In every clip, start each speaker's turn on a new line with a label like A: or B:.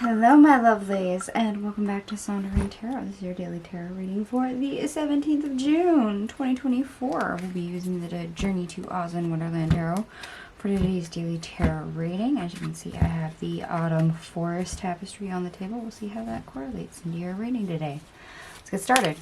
A: Hello, my lovelies, and welcome back to Sondering Tarot. This is your daily tarot reading for the 17th of June, 2024. We'll be using the Journey to Oz and Wonderland tarot for today's daily tarot reading. As you can see, I have the Autumn Forest Tapestry on the table. We'll see how that correlates into your reading today. Let's get started.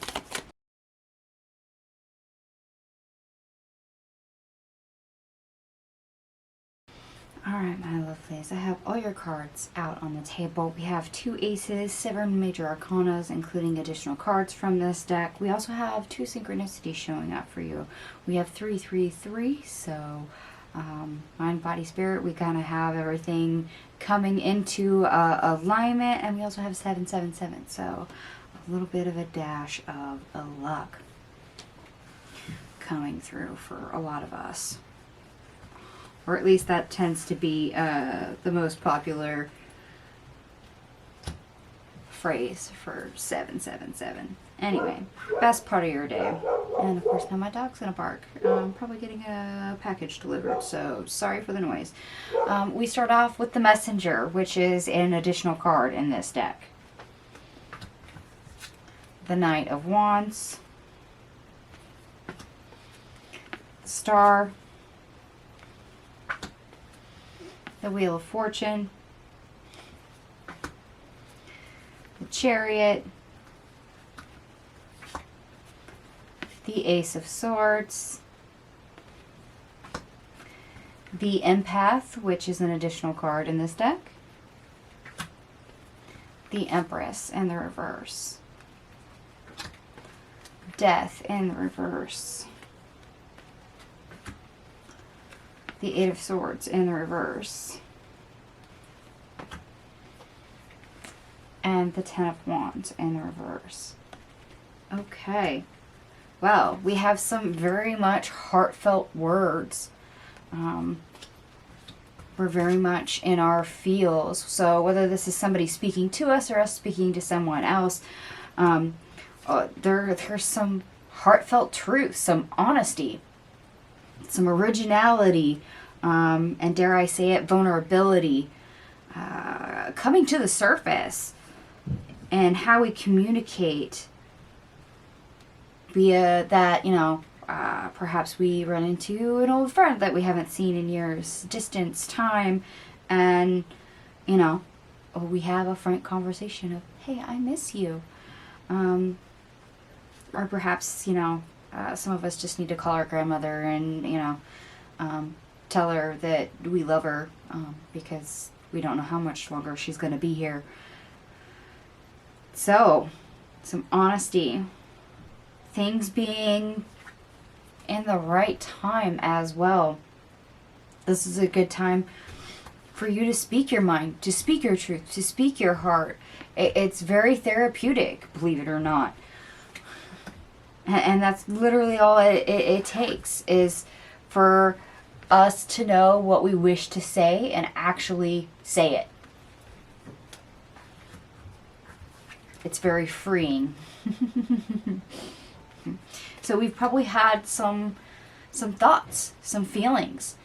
A: Alright, my lovelies, I have all your cards out on the table. We have 2 aces, 7 major arcanas, including additional cards from this deck. We also have 2 synchronicities showing up for you. We have 333, so mind, body, spirit. We kind of have everything coming into alignment, and we also have 777, so a little bit of a dash of luck coming through for a lot of us. Or at least that tends to be the most popular phrase for 777. Anyway, best part of your day. And of course now my dog's gonna bark. I'm probably getting a package delivered, so sorry for the noise. We start off with the Messenger, which is an additional card in this deck. The Knight of Wands. The Star. The Wheel of Fortune, the Chariot, the Ace of Swords, the Empath, which is an additional card in this deck, the Empress in the reverse, Death in the reverse, the Eight of Swords in the reverse, and the Ten of Wands in the reverse. Okay, well, we have some very much heartfelt words. We're very much in our feels, so whether this is somebody speaking to us or us speaking to someone else, there's some heartfelt truth, some honesty, some originality, and dare I say it, vulnerability coming to the surface, and how we communicate via that, perhaps we run into an old friend that we haven't seen in years, distance, time, and, we have a frank conversation of, hey, I miss you. Or perhaps, some of us just need to call our grandmother and, tell her that we love her, because we don't know how much longer she's going to be here. So, some honesty. Things being in the right time as well. This is a good time for you to speak your mind, to speak your truth, to speak your heart. It's very therapeutic, believe it or not. And that's literally all it takes, is for us to know what we wish to say and actually say it. It's very freeing. So we've probably had some thoughts, some feelings,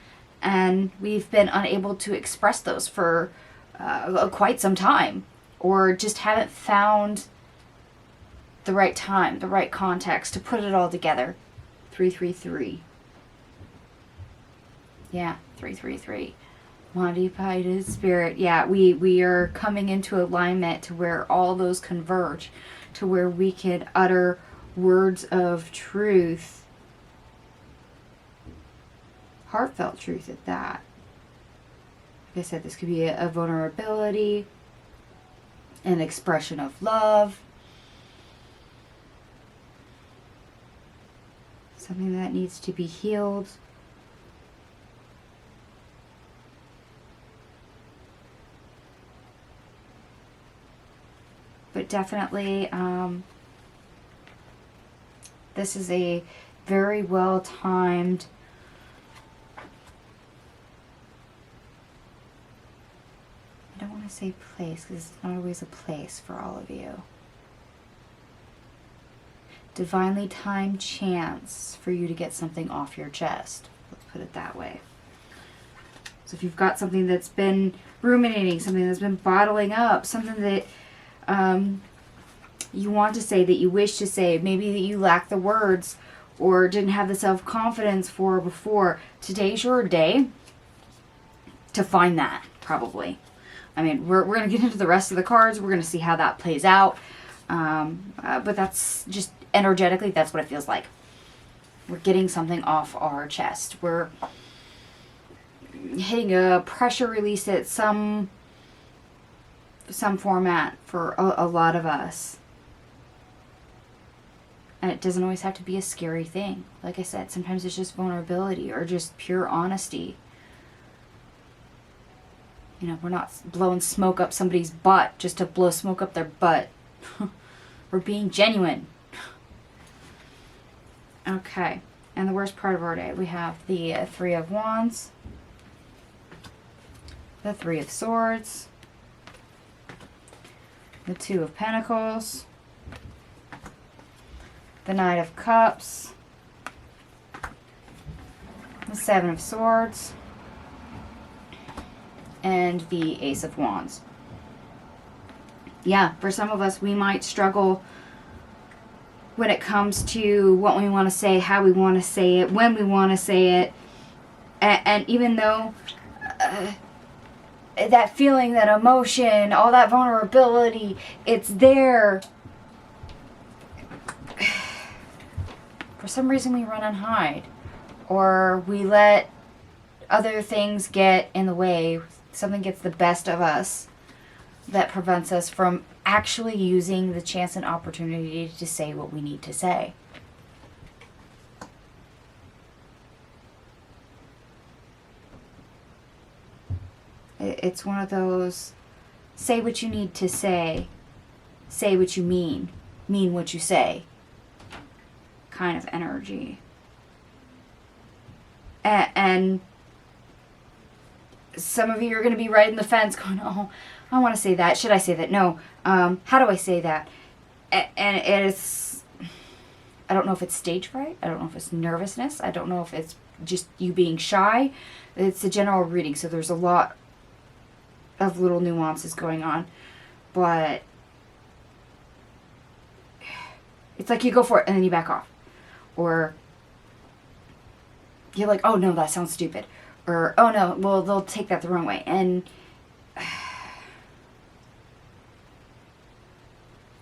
A: and we've been unable to express those for quite some time, or just haven't found the right time, the right context to put it all together. 333. Yeah, 333. Modified spirit. Yeah, we are coming into alignment to where all those converge, to where we can utter words of truth, heartfelt truth at that. Like I said, this could be a vulnerability, an expression of love, something that needs to be healed. But definitely, this is a very well timed, I don't want to say place, because it's not always a place for all of you. Divinely timed chance for you to get something off your chest. Let's put it that way. So if you've got something that's been ruminating, something that's been bottling up, something that you want to say, that you wish to say, maybe that you lack the words or didn't have the self-confidence for before, today's your day to find that, probably. I mean, we're going to get into the rest of the cards. We're going to see how that plays out. But that's just energetically, that's what it feels like. We're getting something off our chest. We're hitting a pressure release at some format for a lot of us. And it doesn't always have to be a scary thing. Like I said, sometimes it's just vulnerability or just pure honesty. You know, we're not blowing smoke up somebody's butt just to blow smoke up their butt. We're being genuine. Okay. And the worst part of our day, we have the Three of Wands, the Three of Swords, the Two of Pentacles, the Knight of Cups, the Seven of Swords, and the Ace of Wands. Yeah, for some of us, we might struggle when it comes to what we want to say, how we want to say it, when we want to say it. And even though that feeling, that emotion, all that vulnerability, it's there, for some reason we run and hide. Or we let other things get in the way. Something gets the best of us that prevents us from actually using the chance and opportunity to say what we need to say. It's one of those, say what you need to say what you mean what you say kind of energy. And some of you are going to be right in the fence going, oh, I want to say that. Should I say that? No. How do I say that? And it's, I don't know if it's stage fright. I don't know if it's nervousness. I don't know if it's just you being shy. It's a general reading, so there's a lot of little nuances going on. But it's like you go for it and then you back off. Or you're like, oh no, that sounds stupid. Or, oh no, well, they'll take that the wrong way. And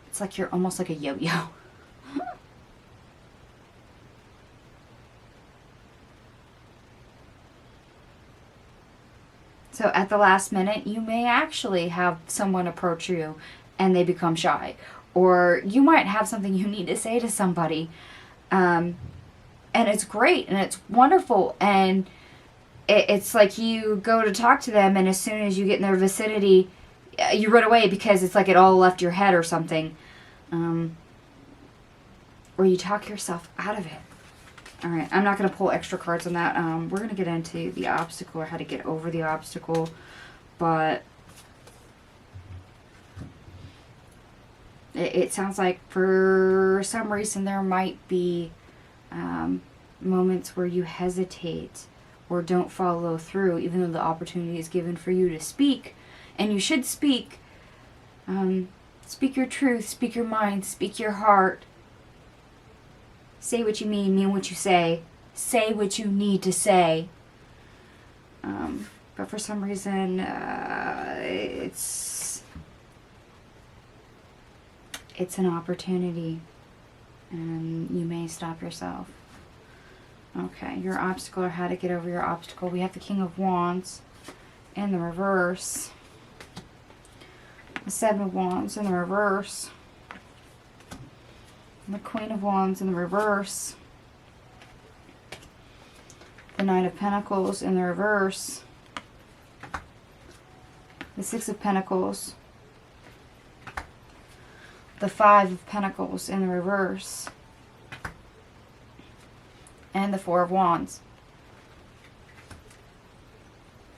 A: it's like you're almost like a yo-yo. So at the last minute, you may actually have someone approach you and they become shy. Or you might have something you need to say to somebody. And it's great and it's wonderful. And it's like you go to talk to them, and as soon as you get in their vicinity, you run away because it's like it all left your head or something. Or you talk yourself out of it. All right, I'm not going to pull extra cards on that. We're going to get into the obstacle or how to get over the obstacle. But it sounds like for some reason there might be moments where you hesitate or don't follow through, even though the opportunity is given for you to speak. And you should speak. Speak your truth, speak your mind, speak your heart. Say what you mean what you say. Say what you need to say. But for some reason, it's an opportunity. And you may stop yourself. Okay, your obstacle or how to get over your obstacle. We have the King of Wands in the reverse. The Seven of Wands in the reverse. The Queen of Wands in the reverse. The Knight of Pentacles in the reverse. The Six of Pentacles. The Five of Pentacles in the reverse. And the Four of Wands.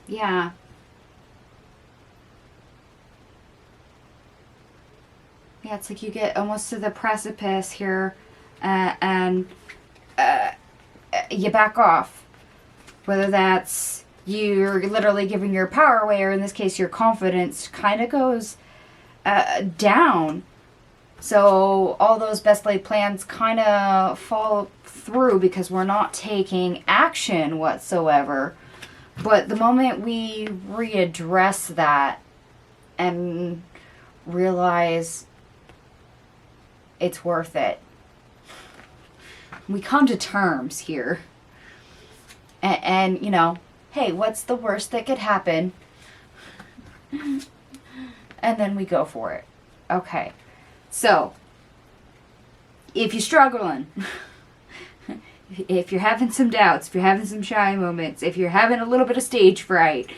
A: Yeah. Yeah, it's like you get almost to the precipice here and you back off. Whether that's you're literally giving your power away, or in this case, your confidence kind of goes down. So all those best laid plans kind of fall through because we're not taking action whatsoever. But the moment we readdress that and realize it's worth it, we come to terms here. And you know, hey, what's the worst that could happen? And then we go for it. Okay. So, if you're struggling, if you're having some doubts, if you're having some shy moments, if you're having a little bit of stage fright,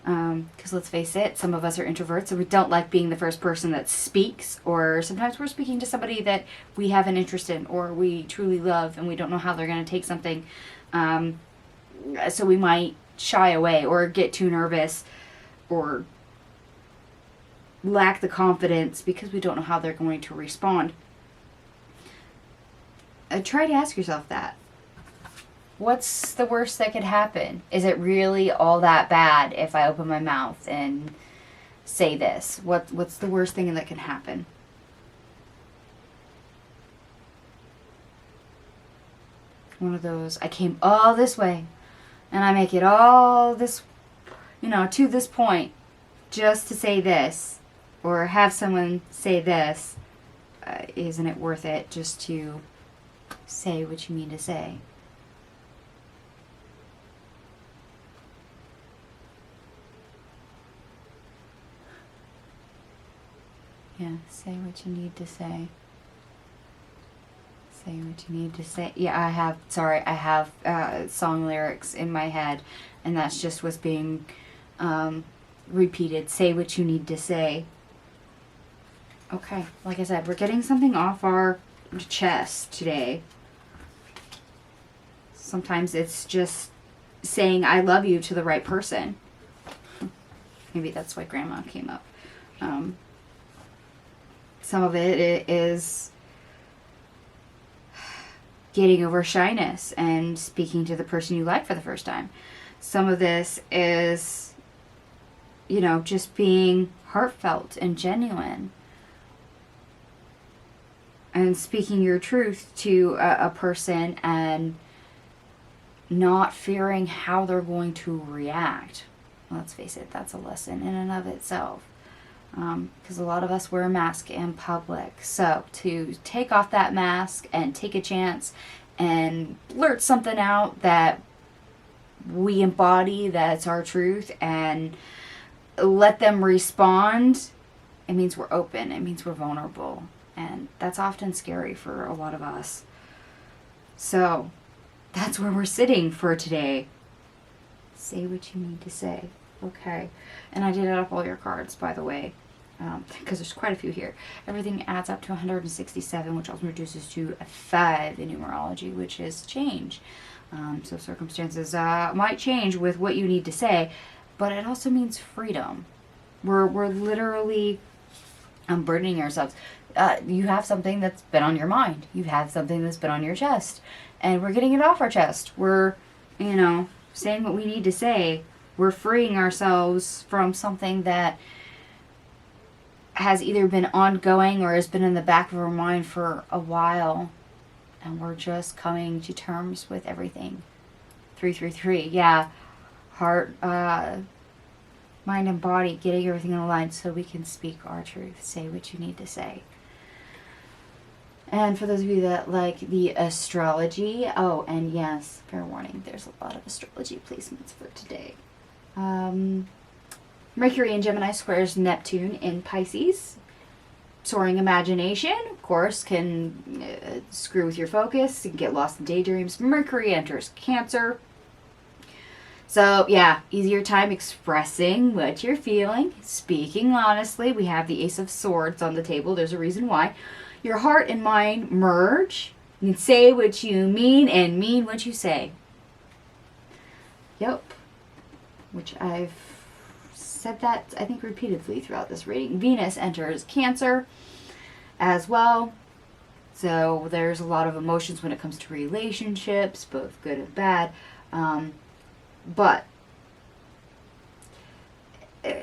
A: because let's face it, some of us are introverts and we don't like being the first person that speaks, or sometimes we're speaking to somebody that we have an interest in or we truly love and we don't know how they're going to take something. So we might shy away or get too nervous or lack the confidence because we don't know how they're going to respond. Try to ask yourself that. What's the worst that could happen? Is it really all that bad if I open my mouth and say this? What's the worst thing that can happen? One of those, I came all this way and I make it all this, to this point just to say this. Or have someone say this, isn't it worth it just to say what you mean to say? Yeah, say what you need to say. Say what you need to say. Yeah, I have song lyrics in my head, and that's just what's being repeated. Say what you need to say. Okay, like I said, we're getting something off our chest today. Sometimes it's just saying I love you to the right person. Maybe that's why Grandma came up. Some of it is getting over shyness and speaking to the person you like for the first time. Some of this is, just being heartfelt and genuine. And speaking your truth to a person and not fearing how they're going to react. Let's face it, that's a lesson in and of itself. Because a lot of us wear a mask in public. So to take off that mask and take a chance and blurt something out that we embody, that's our truth, and let them respond, it means we're open. It means we're vulnerable. And that's often scary for a lot of us. So that's where we're sitting for today. Say what you need to say. Okay. And I did add up all your cards, by the way, because there's quite a few here. Everything adds up to 167, which also reduces to a 5 in numerology, which is change. So circumstances might change with what you need to say, but it also means freedom. We're literally unburdening ourselves. You have something that's been on your mind. You have something that's been on your chest. And we're getting it off our chest. We're, saying what we need to say. We're freeing ourselves from something that has either been ongoing or has been in the back of our mind for a while. And we're just coming to terms with everything. 333. Yeah. Heart, mind and body, getting everything in line so we can speak our truth. Say what you need to say. And for those of you that like the astrology, and yes, fair warning, there's a lot of astrology placements for today. Mercury in Gemini squares Neptune in Pisces. Soaring imagination, of course, can screw with your focus and get lost in daydreams. Mercury enters Cancer. So, yeah, easier time expressing what you're feeling, speaking honestly. We have the Ace of Swords on the table. There's a reason why. Your heart and mind merge. You can say what you mean and mean what you say. Yep. Which I've said that, I think, repeatedly throughout this reading. Venus enters Cancer as well. So there's a lot of emotions when it comes to relationships, both good and bad. But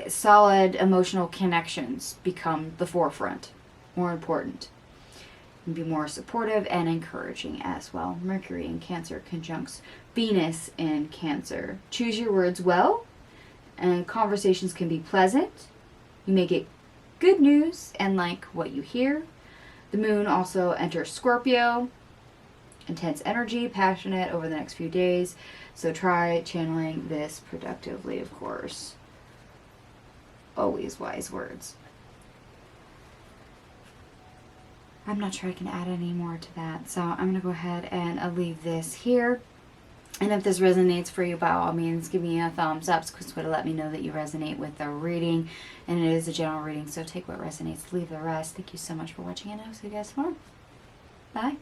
A: solid emotional connections become the forefront, more important. And be more supportive and encouraging as well. Mercury in Cancer conjuncts Venus in Cancer. Choose your words well, and conversations can be pleasant. You may get good news and like what you hear. The moon also enters Scorpio. Intense energy, passionate over the next few days. So try channeling this productively, of course. Always wise words. I'm not sure I can add any more to that. So I'm going to go ahead and leave this here. And if this resonates for you, by all means, give me a thumbs up. It's a quick way to let me know that you resonate with the reading. And it is a general reading, so take what resonates, leave the rest. Thank you so much for watching, and I'll see you guys tomorrow. Bye.